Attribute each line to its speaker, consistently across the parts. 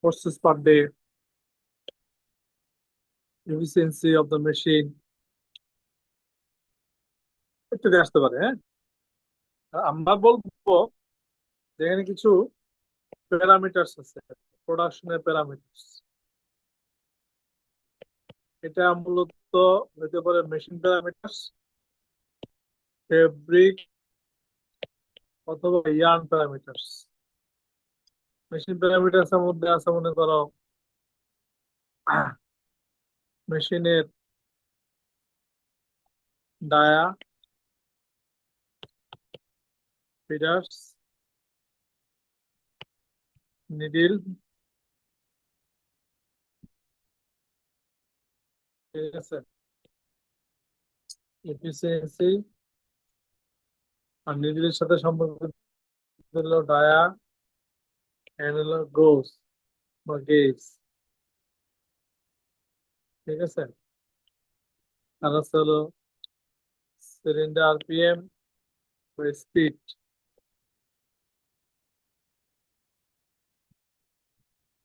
Speaker 1: forces per day, efficiency of the machine ইত্যাদি আসতে পারে। হ্যাঁ, আমরা বলবো যেখানে কিছু প্যারামিটারস আছে, প্রোডাকশনের প্যারামিটারস, এটা মূলত হতে পারে মেশিন প্যারামিটারস, ফেব্রিক অথবা ইয়ার্ন প্যারামিটারস। মেশিন প্যারামিটারস এর মধ্যে আছে মনে করো মেশিনের ডায়া, ফিডার্স, নিডিল, ঠিক আছে, এফিসিয়েন্সি। আর নিডিলের সাথে সম্পর্কিত হলো ডায়া এন্ড হলো গোস বা গেজ, ঠিক আছে। আর আছে হলো সিলিন্ডার আরপিএম বা স্পিড,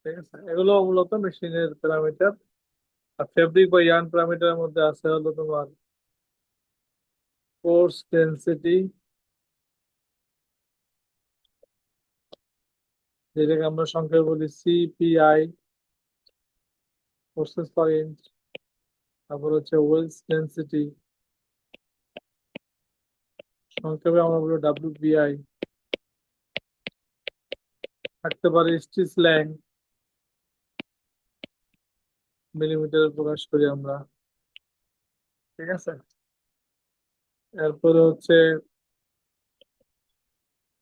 Speaker 1: ঠিক আছে। এগুলো মূলত মেশিনের প্যারামিটার। আর ফেব্রিক বা ইয়ার্ন প্যারামিটারের মধ্যে আছে হলো তোমার ফোর্স ডেনসিটি, যেটাকে আমরা সংক্ষেপে বলি সিপিআই, ফোর্সেস পার ইঞ্চ। তারপর হচ্ছে ওয়েলস ডেনসিটি, সংক্ষেপে আমরা বলি ডাব্লিউপিআই। থাকতে পারে স্টিচ ল্যাং, মিলিমিটারে প্রকাশ করি আমরা, ঠিক আছে। এরপরে হচ্ছে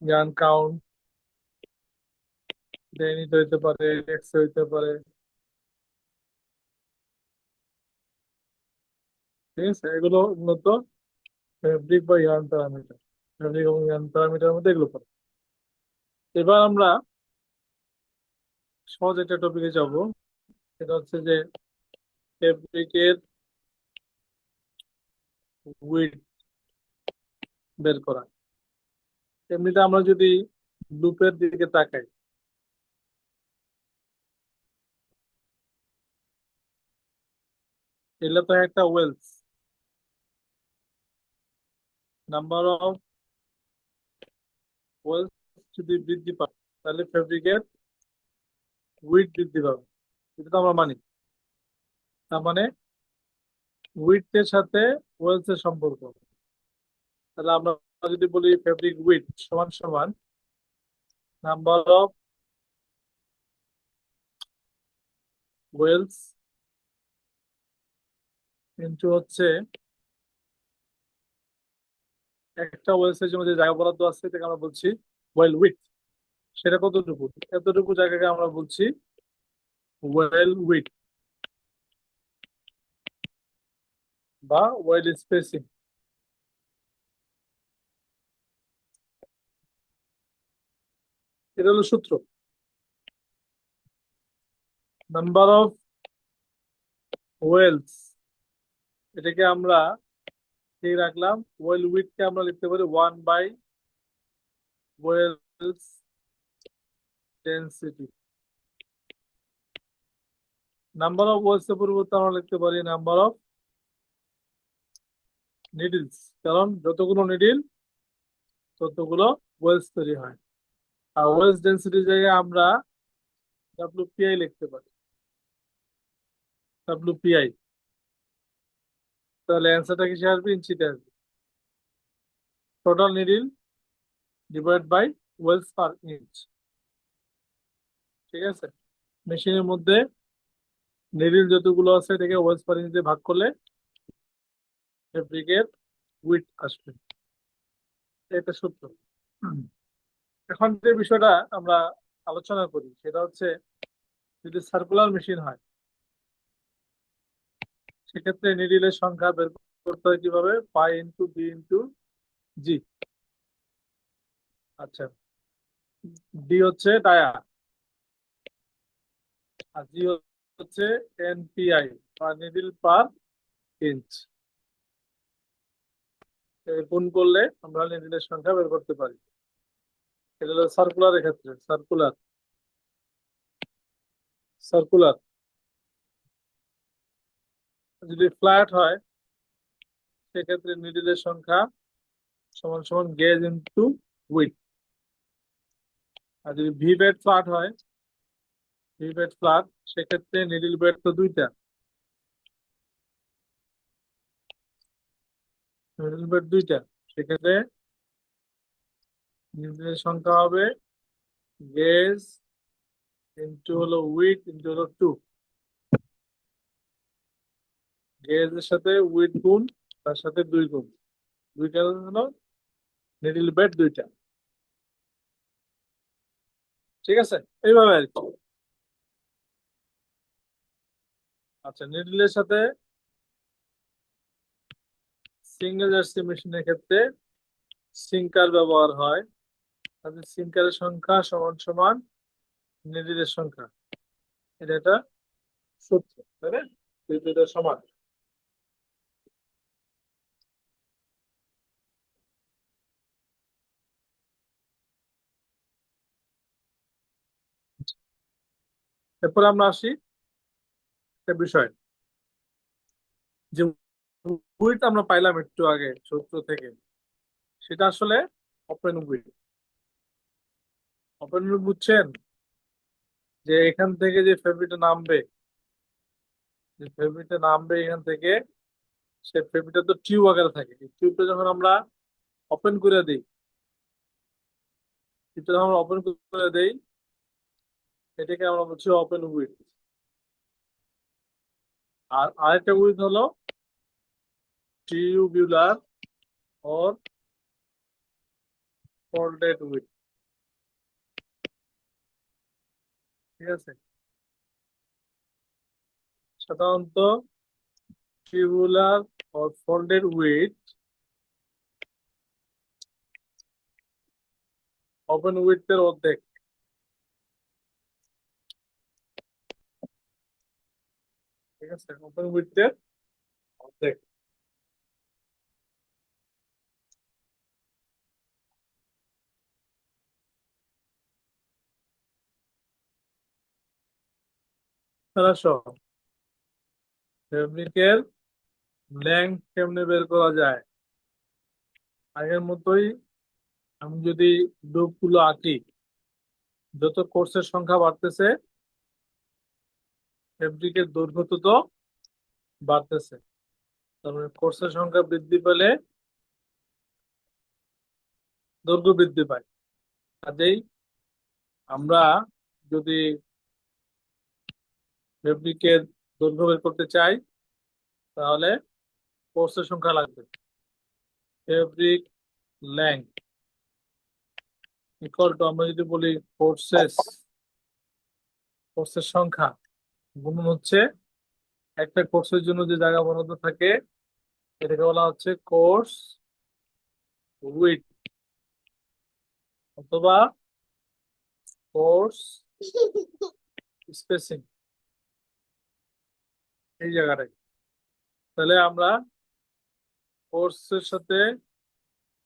Speaker 1: ইয়ার্ন কাউন্ট, ডেনিট হইতে পারে, এক্স হইতে পারে, ঠিক আছে। এগুলো মূলত ফেব্রিক বা ইয়ার্ন প্যারামিটার। ফেব্রিক এবং ইয়ার্ন প্যারামিটার মধ্যে এগুলো পড়ে। এবার আমরা সহজ একটা টপিকে যাব, সেটা হচ্ছে যে ফেব্রিকের উইডথ বের করা। এমনিতে আমরা যদি লুপের দিকে তাকাই, এগুলো তো একটা ওয়েলস, নাম্বার অফ ওয়েলস যদি বৃদ্ধি পায় তাহলে ফেব্রিকের উইডথ বৃদ্ধি পাবে, এটা তো আমরা মানি। তার মানে উইডথ এর সাথে ওয়েলস এর সম্পর্ক। তাহলে আমরা যদি বলি ফেব্রিক উইডথ সমান সমান নাম্বার অফ ওয়েলস ইন্টু হচ্ছে একটা ওয়েলস এর জন্য যে জায়গা বরাদ্দ আছে এটাকে আমরা বলছি ওয়েল উইডথ। সেটা কতটুকু, এতটুকু জায়গাকে আমরা বলছি ওয়েল উইডথ বা ওয়েল স্পেসিং। এটা হলো সূত্র। নাম্বার অফ ওয়েলস, এটাকে আমরা ঠিক রাখলাম। ওয়েল উইডথকে আমরা লিখতে পারি 1 by wales density. Number of wales এর পরিবর্তে আমরা লিখতে পারি নাম্বার অফ নিডলস, কারণ যতগুলো নিডিল ততগুলো ওয়েলস তৈরি হয়। আর ওয়েলস ডেনসিটির জায়গায় আমরা ডাব্লিউপিআই লিখতে পারি, ডাব্লিউপিআই। তাহলে অ্যান্সারটা কিসে আসবে, ইঞ্চিতে আসবে। Total needle divide by wales per inch, ঠিক আছে। মেশিনের মধ্যে নিডিল যতগুলো আছে এটাকে ওয়েলস পার ইঞ্চ দিয়ে ভাগ করলে ফেব্রিকের উইডথ আসবে। এটা সূত্র। এখন যে বিষয়টা আমরা আলোচনা করি সেটা হচ্ছে যদি সার্কুলার মেশিন হয় সেক্ষেত্রে নিডিলের সংখ্যা বের করতে হয় কিভাবে, পাই ইন্টু বি ইন্টু জি। আচ্ছা, ডি হচ্ছে ডায়া আর জি হচ্ছে এনপিআই বা নিডিল পার ইঞ্চ। গুণ করলে আমরা নিডিলের সংখ্যা বের করতে পারি। এটা হলো সার্কুলারের ক্ষেত্রে, সার্কুলার। সার্কুলার। যদি ফ্ল্যাট হয় সেক্ষেত্রে নিডলের সংখ্যা সমান সমান গেজ ইন্টু উইথ। আর যদি ভি বেড ফ্ল্যাট হয়, ভি বেড ফ্ল্যাট, সেক্ষেত্রে নিডল বেড তো দুইটা, নিডল বেড দুইটা, সেক্ষেত্রে নিডলের সংখ্যা হবে গেজ ইন্টু হলো উইথ ইন্টু হলো টু। গেজের সাথে উইথ গুণ, তার সাথে দুই গুণ, দুইটা হলো নিডল বেড দুইটা। ঠিক আছে, এইভাবে আর কি। আচ্ছা, নিডলের সাথে সিঙ্গেল জার্সি মেশিনের ক্ষেত্রে সিঙ্কার ব্যবহার হয়, তাহলে সিঙ্কারের সংখ্যা সমান সমান নিডলের সংখ্যা। এটা একটা সূত্র, তাই না? দুই দুইটা সমান। এরপর আমরা আসি একটা বিষয়, যে উইথ আমরা পাইলাম একটু আগে সূত্র থেকে, সেটা আসলে ওপেন উইথ। ওপেন উইথ বুঝছেন? যে এখান থেকে যে ফেব্রিকটা নামবে, যে ফেব্রিকটা নামবে এখান থেকে, সে ফেব্রিকটা তো টিউব আকারে থাকে। এই টিউবটা যখন আমরা ওপেন করে দিই, টিউবটা যখন আমরা ওপেন করে দেই, এটাকে আমরা বলছি ওপেন উইথ। আর আরেকটা উইথ হলো টিউবুলার অর ফোল্ডেড উইথ। ঠিক আছে, সাধারণত tubular or folded with open with এর অর্ধেক। ঠিক আছে, ওপেন উইথ এর অর্ধেক। তারা ফেব্রিকের লেন্থ কেমনে বের করা যায়? আগের মতোই আমি যদি গ্রুপগুলো আঁকি, যত কোর্সের সংখ্যা বাড়তেছে ফেব্রিকের দৈর্ঘ্য তত বাড়তেছে। তারপরে কোর্সের সংখ্যা বৃদ্ধি পেলে দৈর্ঘ্য বৃদ্ধি পায়। কাজেই আমরা যদি ফেব্রিকের দৈর্ঘ্য বের করতে চাই তাহলে কোর্সের সংখ্যা লাগবে। ফেব্রিক লেন্থ ইকুয়াল টু, আমরা যদি বলি কোর্সের সংখ্যা গুণন হচ্ছে একটা কোর্সের জন্য যে জায়গা বরাদ্দ থাকে, এটাকে বলা হচ্ছে কোর্স উইথ, অথবা কোর্স স্পেসিং, এই জায়গাটায়। তাহলে আমরা কোর্সের সাথে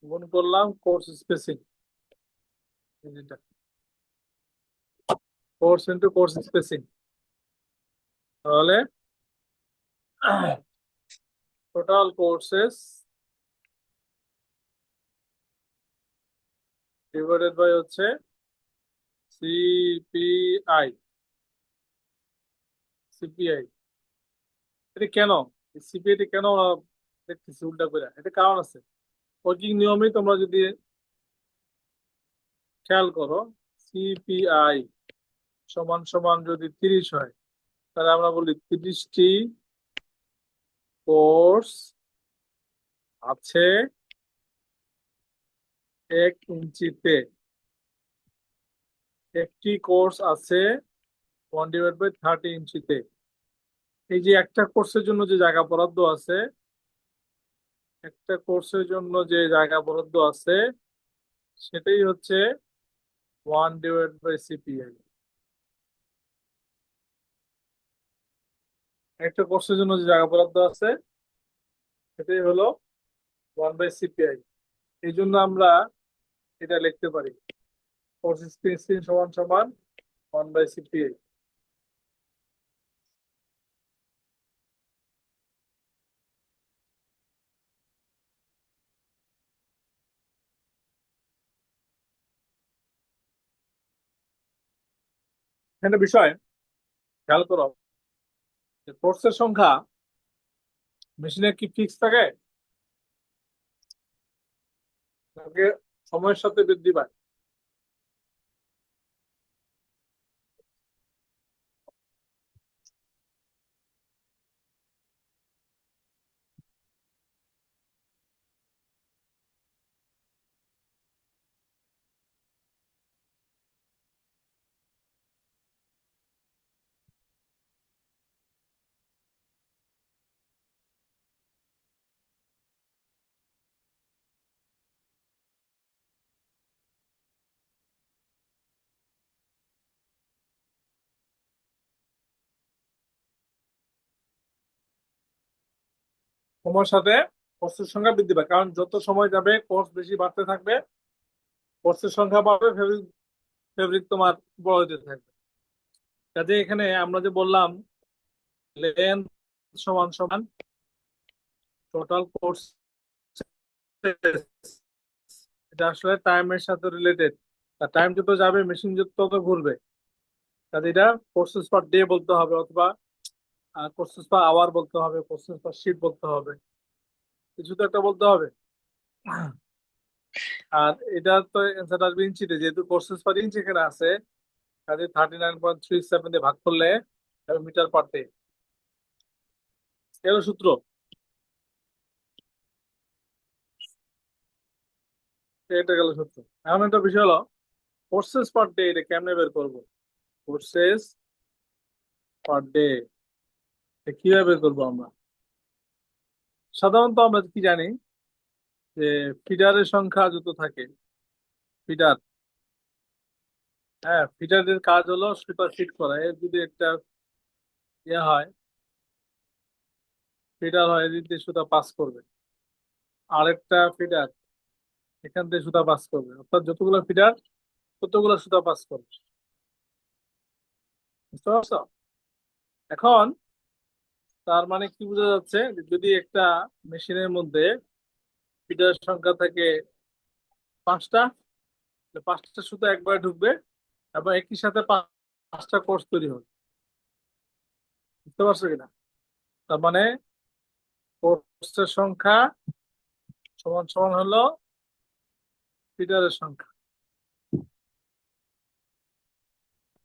Speaker 1: গুণ করলাম কোর্স স্পেসিং, যেটা কোর্স ইন্টু কোর্স স্পেসিং, তাহলে টোটাল কোর্সেস ডিভাইডেড বাই হচ্ছে সিপিআই। সিপিআই এটা কেন, সিপিআইটা কেন আমরা দেখতেছি উল্টা করে? এটা কারণ আছে। ওয়ার্কিং নিয়মে তোমরা যদি খেয়াল করো, সিপিআই সমান সমান যদি 30 হয়, তাহলে আমরা বলি 30টি কোর্স আছে 1 ইঞ্চিতে, একটি কোর্স আছে 1/30 ইঞ্চিতে। এই যে একটা কোর্সের জন্য যে জায়গা বরাদ্দ আছে, একটা কোর্সের জন্য যে জায়গা বরাদ্দ আছে, সেটাই হচ্ছে 1/সিপিআই। একটা কোর্সের জন্য যে জায়গা বরাদ্দ আছে সেটাই হলো 1/সিপিআই। এই জন্য আমরা এটা লিখতে পারি কোর্স স্পেসিং সমান সমান 1/সিপিআই। একটা বিষয় খেয়াল করো, যে কোর্সের সংখ্যা মেশিনে কি ফিক্স থাকে নাকি সময়ের সাথে বৃদ্ধি পায়? সময়ের সাথে কোর্সের সংখ্যা বৃদ্ধি পায়, কারণ যত সময় যাবে কোর্স বেশি বাড়তে থাকবে, কোর্সের সংখ্যা বাড়বে, ফেব্রিক ফেব্রিক তোমার বড় হতে থাকবে। কাজে এখানে আমরা যে বললাম লেন্থ সমান সমান টোটাল কোর্স, এটা আসলে টাইমের সাথে রিলেটেড। টাইম যত যাবে মেশিন যত তত ঘুরবে, কাজে এটা কোর্সেস পার ডে বলতে হবে, অথবা কোর্সেস পার আওয়ার বলতে হবে, কোর্সেস পার শিট বলতে হবে, কিছু তো একটা বলতে হবে। আর এটা তো অ্যান্সার আসবে ইঞ্চিতে, যেহেতু কোর্সেস পার ইঞ্চ এখানে আছে, কাজে 39.37 দিয়ে ভাগ করলে মিটার পার ডে। এর সূত্র, এটা গেল সূত্র। এখন একটা বিষয় হলো কোর্সেস পার ডে, এটা কেমনে বের করবো? কোর্সেস পার ডে কিভাবে বের করবো আমরা? সাধারণত আমরা কি জানি যে ফিডারের সংখ্যা যত থাকে, ফিডার, হ্যাঁ, ফিডারের কাজ হলো সুতা ফিট করা। এর যদি একটা ইয়ে হয়, ফিডার হয়, এদিক দিয়ে সুতা পাস করবে, আরেকটা ফিডার এখান থেকে সুতা পাস করবে, অর্থাৎ যতগুলো ফিডার ততগুলো সুতা পাস করবে। বুঝতে পারছো? এখন তার মানে কি বোঝা যাচ্ছে, যে যদি একটা মেশিনের মধ্যে ফিডারের সংখ্যা থাকে 5টা, তাহলে 5টা সুতা একবার ঢুকবে এবং একই সাথে 5টা কোর্স তৈরি হবে। বুঝতে পারছো কিনা? তার মানে কোর্সের সংখ্যা সমান সমান হলো ফিডারের সংখ্যা,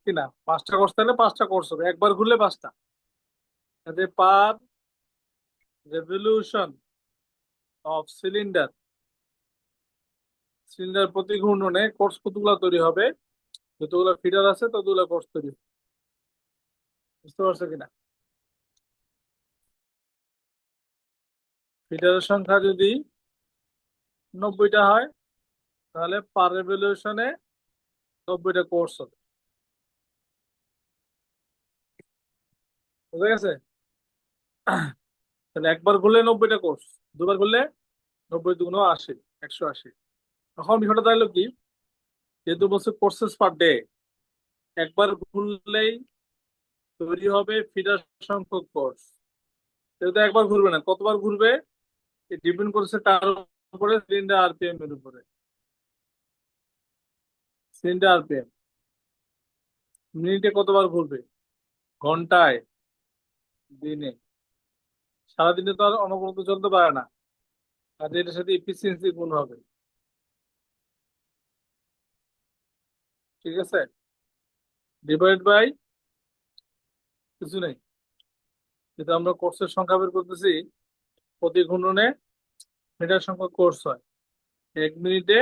Speaker 1: কিনা? 5টা কোর্স থাকলে 5টা কোর্স হবে, একবার ঘুরলে 5টা। কাজে পার রেভলিউশন অফ সিলিন্ডার, সিলিন্ডার প্রতি ঘূর্ণনে কোর্স কতগুলো তৈরি হবে? যতগুলো ফিডার আছে ততগুলো কোর্স তৈরি হবে। বুঝতে পারছো কিনা? ফিডারের সংখ্যা যদি 90টা হয়, তাহলে পার রেভলিউশনে 90টা কোর্স হবে। বুঝা গেছে? তাহলে একবার ঘুরলে 90টা কোর্স, দুবার ঘুরলে 90 × 2 = 80, 180। এখন বিষয়টা তাহলে কি, যেহেতু বলছে কোর্সেস পার ডে, একবার ঘুরলেই তৈরি হবে ফিডার সংখ্যক কোর্স, যেহেতু একবার ঘুরবে না, কতবার ঘুরবে ডিপেন্ড করছে কার উপরে? সিলিন্ডার আরপিএম এর উপরে। সিলিন্ডার আরপিএম মিনিটে কতবার ঘুরবে, ঘন্টায়, দিনে? সারাদিনে তো আর অনবরত চলতে পারে না, আর এটার সাথে এফিসিয়েন্সি গুণ হবে। ঠিক আছে? ডিভাইড বাই কিছু নেই, যেহেতু আমরা কোর্সের সংখ্যা বের করতেছি, প্রতি ঘূর্ণনে মিটার সংখ্যক কোর্স হয়, 1 মিনিটে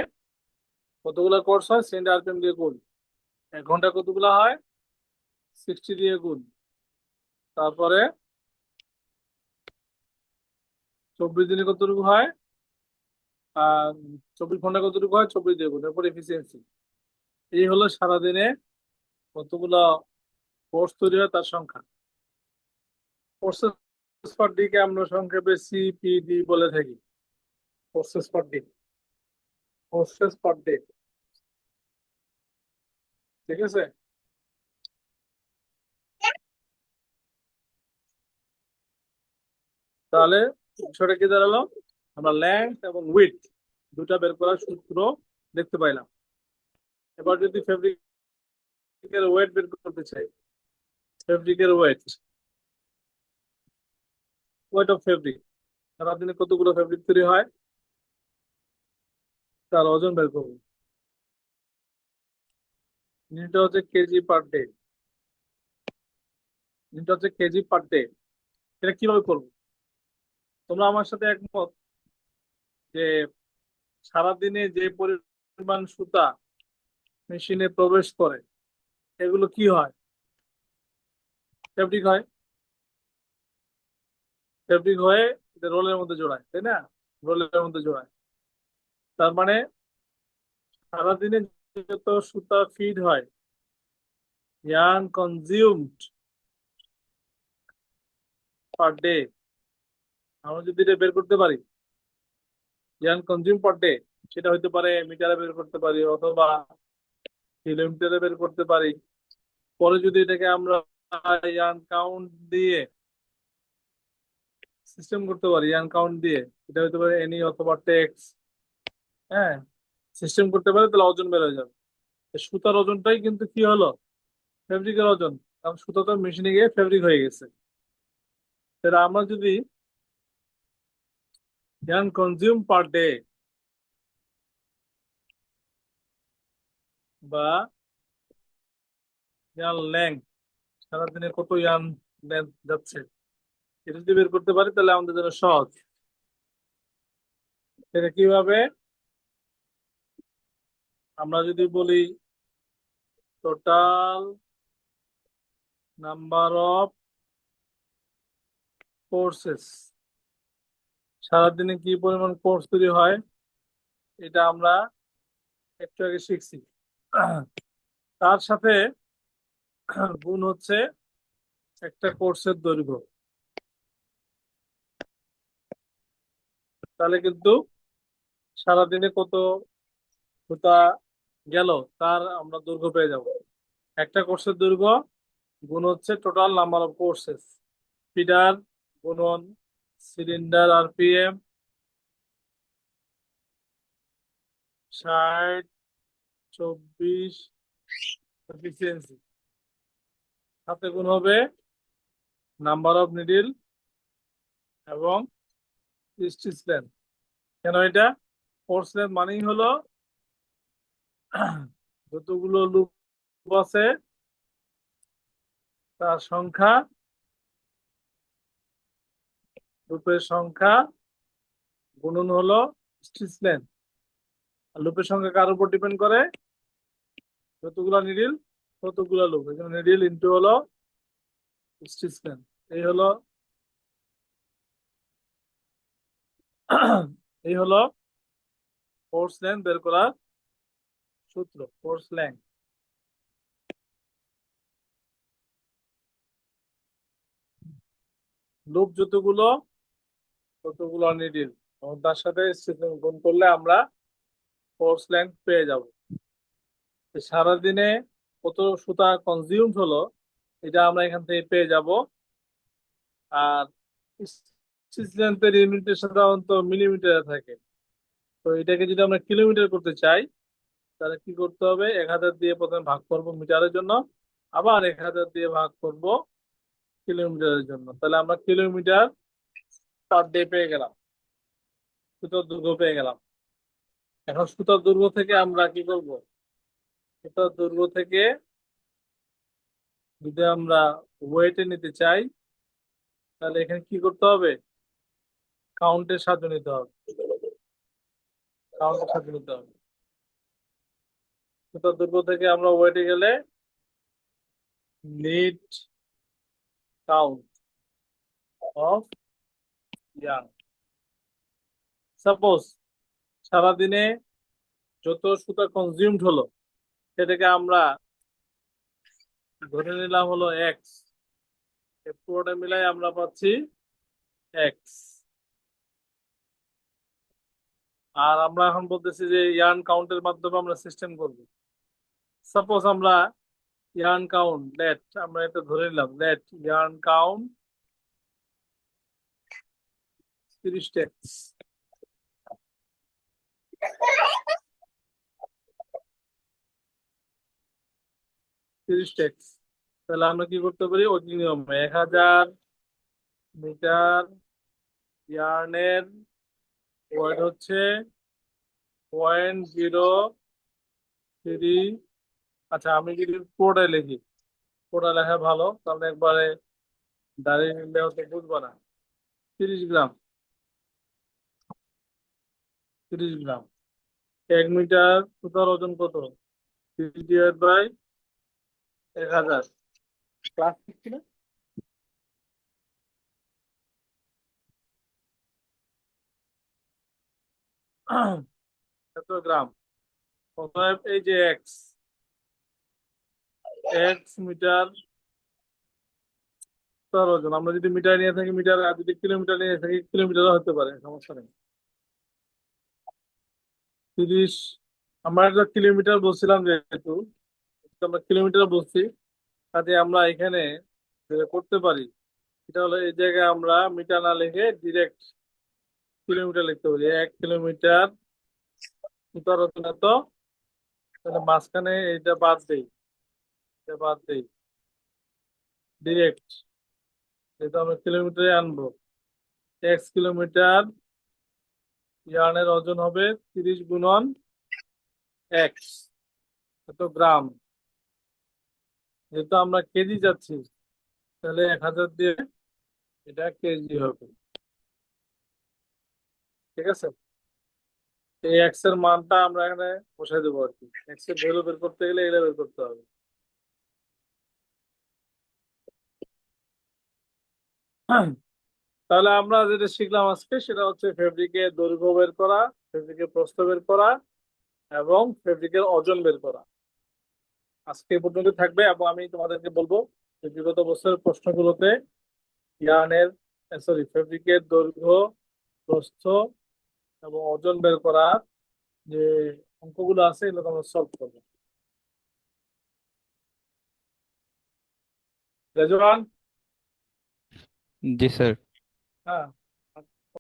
Speaker 1: কতগুলো কোর্স হয় সিলিন্ডার আরপিএম দিয়ে গুণ, 1 ঘন্টা কতগুলো হয় 60 দিয়ে গুণ, তারপরে 24 দিনে কতটুকু হয়, আহ 24 ঘন্টা কতটুকু হয় 24 দিয়ে গুণ, এরপর এফিসিয়েন্সি। এই হলো সারাদিনে কতগুলো কোর্স তৈরি হয় তার সংখ্যা। কোর্সেস পার ডে কে আমরা সংক্ষেপে সিপিডি বলে থাকি। Courses per day, courses per day. ঠিক আছে? তাহলে বিষয়টা কি দাঁড়ালো, আমরা লেন্থ এবং উইডথ দুটা বের করার সূত্র দেখতে পাইলাম। এবার যদি ফেব্রিক ফেব্রিকের ওয়েট বের করতে চাই। ফেব্রিকের ওয়েট অফ ফেব্রিক, সারাদিনে কতগুলো ফেব্রিক তৈরি হয় তার ওজন বের করবো। ইউনিটটা হচ্ছে কেজি পার ডে। ইউনিটটা হচ্ছে কেজি পার ডে। এটা কিভাবে করবো? তোমরা আমার সাথে একমত যে সারাদিনে যে পরিমাণ সুতা মেশিনে প্রবেশ করে এগুলো কি হয়? ফেব্রিক হয়। ফেব্রিক হয়ে রোলের মধ্যে জোড়ায়, তাই না? রোলের মধ্যে জোড়ায়। তার মানে সারাদিনে যত সুতা ফিড হয়, ইয়ার্ন কনজিউমড পার ডে, আমরা যদি এটা বের করতে পারি, ইয়ার্ন কনজিউম পার ডে, সেটা হইতে পারে মিটারে বের করতে পারি অথবা কিলোমিটারে বের করতে পারি। পরে যদি এটাকে আমরা ইয়ার্ন কাউন্ট দিয়ে সিস্টেম করতে পারি, ইয়ার্ন কাউন্ট দিয়ে, এটা হতে পারে এনি অথবা টেক্স, হ্যাঁ, সিস্টেম করতে পারি, তাহলে ওজন বের হয়ে যাবে। সুতার ওজনটাই কিন্তু কি হলো? ফেব্রিকের ওজন। কারণ সুতা তো মেশিনে গিয়ে ফেব্রিক হয়ে গেছে। তাহলে আমরা যদি ইয়ার্ন কনজিউম পার ডে বা ইয়ার্ন লেংথ, সারাদিনে কত ইয়ার্ন লেন্থ যাচ্ছে, এটা যদি বের করতে পারি তাহলে আমাদের জন্য সহজ। এটা কিভাবে? আমরা যদি বলি টোটাল নাম্বার অফ কোর্সেস, সারাদিনে কি পরিমাণ কোর্স তৈরি হয়, এটা আমরা একটু আগে শিখছি। তার সাথে গুণ হচ্ছে একটা কোর্সের দৈর্ঘ্য। তাহলে কিন্তু সারাদিনে কত সুতা গেল তার আমরা দৈর্ঘ্য পেয়ে যাব। একটা কোর্সের দৈর্ঘ্য গুণ হচ্ছে total number of courses. Feeder গুণন সিলিন্ডার আরপিএম 60 24 এফিসিয়েন্সি, সাথে গুণ হবে নাম্বার অফ নিডল এবং স্টিচ লেন্থ। কেন এটা? কোর্স লেন্থ মানেই হলো যতগুলো লুপ আছে তার সংখ্যা, লুপের সংখ্যা গুণন হলো স্টিচ লেন্থ। আর লুপের সংখ্যা কার উপর ডিপেন্ড করে? যতগুলো নিডল ততগুলো লুপ, এখানে নিডল ইন্টু হলো স্টিচ লেন্থ। এই হলো এই হলো কোর্স লেন্থ বের করার সূত্র। কোর্স লেন্থ লুপ যতগুলো ততগুলো নিডল এবং তার সাথে স্টিচ লেন্থ গুণ করলে আমরা কোর্স লেন্থ পেয়ে যাব। সারাদিনে কত সুতা কনজিউমড হলো এটা আমরা এখান থেকে পেয়ে যাব। আর স্টিচ লেন্থের ইউনিটের সাধারণত মিলিমিটারে থাকে। তো এটাকে যদি আমরা কিলোমিটার করতে চাই তাহলে কি করতে হবে? 1000 দিয়ে প্রথমে ভাগ করব মিটারের জন্য, আবার 1000 দিয়ে ভাগ করব কিলোমিটারের জন্য। তাহলে আমরা কিলোমিটার পার ডে পেয়ে গেলাম, সুতার দৈর্ঘ্য পেয়ে গেলাম। এখন সুতার দৈর্ঘ্য থেকে আমরা কি করব? সুতার দৈর্ঘ্য থেকে যদি আমরা ওয়েটে নিতে চাই তাহলে এখানে কি করতে হবে? কাউন্টের সাহায্য নিতে হবে। কাউন্টের সাহায্য নিতে হবে। সুতার দৈর্ঘ্য থেকে আমরা ওয়েটে গেলে need count of yarn. Suppose সারাদিনে যত সুতা কনজিউমড হলো সেটাকে আমরা ধরে নিলাম হলো এক্স। পুরোটা মিলাই আমরা পাচ্ছি এক্স। আর আমরা এখন বলতেছি যে ইয়ার্ন কাউন্টের মাধ্যমে আমরা সিস্টেম করব। সাপোজ আমরা ইয়ার্ন কাউন্ট লেট, আমরা এটা ধরে নিলাম let yarn count 30 x. 30 tex. তাহলে আমরা কি করতে পারি ওই নিয়মে 1000 মিটার ইয়ার্নের ওয়েট হচ্ছে 0.03। আচ্ছা আমি যদি পুরোটাই লিখি, পুরোটা লেখা ভালো, কারণ একবারে দাঁড়িয়ে নিলে হয়তো বুঝবো না। 30 গ্রাম, 30 গ্রাম। 1 মিটার সুতার ওজন কত? 30/1000। ক্লাস শিখছি না? এত গ্রাম। অতএব এই যে এক্স, মিটার সুতার ওজন, আমরা যদি মিটার নিয়ে থাকি মিটার, আর যদি কিলোমিটার নিয়ে থাকি কিলোমিটারও হতে পারে, সমস্যা নেই। 30, আমরা একটা কিলোমিটার বলছিলাম যেহেতু, আমরা কিলোমিটার বলছি, কাজে আমরা এখানে যেটা করতে পারি এটা হলো এই জায়গায় আমরা মিটার না লিখে ডিরেক্ট কিলোমিটার লিখতে পারি। 1 কিলোমিটার সুতার ওজন এত, তাহলে মাঝখানে এটা বাদ দেই, এটা বাদ দেই ডিরেক্ট, যেহেতু আমরা কিলোমিটারে আনবো। 1 কিলোমিটার ইয়ার্নের ওজন হবে 30 গুণন 1, এত গ্রাম। যেহেতু আমরা কেজি যাচ্ছি, তাহলে 1000 দিয়ে এটা কেজি হবে। ঠিক আছে, এই এক্স এর মানটা আমরা এখানে বসাই দেবো আর কি। এক্স এর ভ্যালু বের করতে গেলে এটা বের করতে হবে। তাহলে আমরা যেটা শিখলাম আজকে সেটা হচ্ছে ফেব্রিকের দৈর্ঘ্য বের করা, ফেব্রিকের প্রস্থ বের করা এবং ফেব্রিকের ওজন বের করা। আজকে এই পর্যন্ত থাকবে, এবং আমি তোমাদেরকে বলবো যে বিগত বছরের প্রশ্নগুলোতে ইয়ার্নের, সরি, ফেব্রিকের দৈর্ঘ্য, প্রস্থ এবং ওজন বের করা যে অঙ্কগুলো আছে এগুলো আমরা সলভ করবো। রেজওয়ান?
Speaker 2: জি স্যার।
Speaker 1: হ্যাঁ।